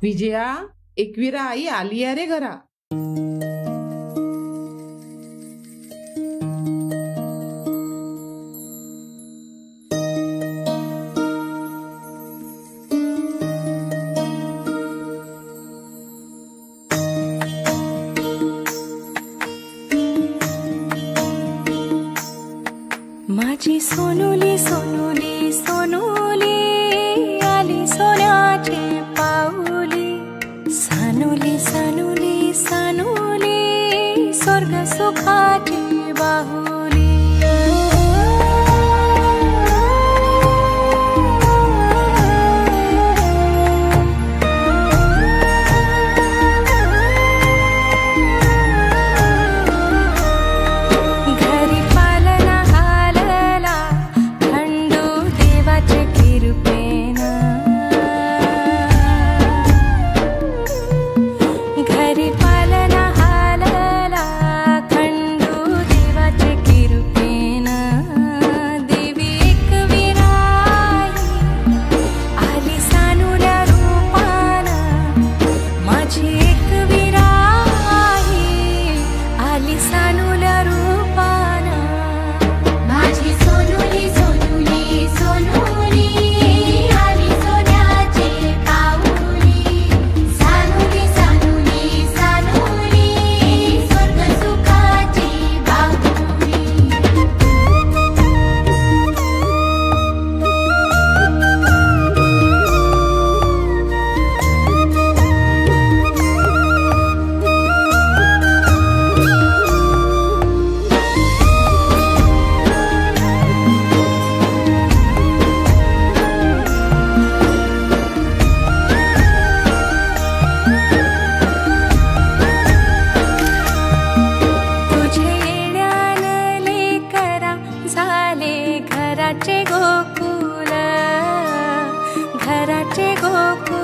विजया, एकविरा आई आली रे घरा. माझी सोनुली सोनुली सोनुली आली सोन्याचे पाऊली. सानुली सानुली सानुली स्वर्ग सुखाची बाहुली. घरी पालना हालला खंडू देवाचे कृपेना. घरी पालना हालला खंडू देवाचे कृपेना. देवी एकविराई आली सानुल्या रूपाना. माझी एकविराई आली सानुल्या रूपाना. माझी सोनुली सोनुली सोनुली आली सोन्याचे पाऊली. सानुली सानुली सानुली स्वर्ग सुखाची बाहुली. तुझे येण्यानं लेकरा झाले घराचे गोकुल. घराचे गोकुल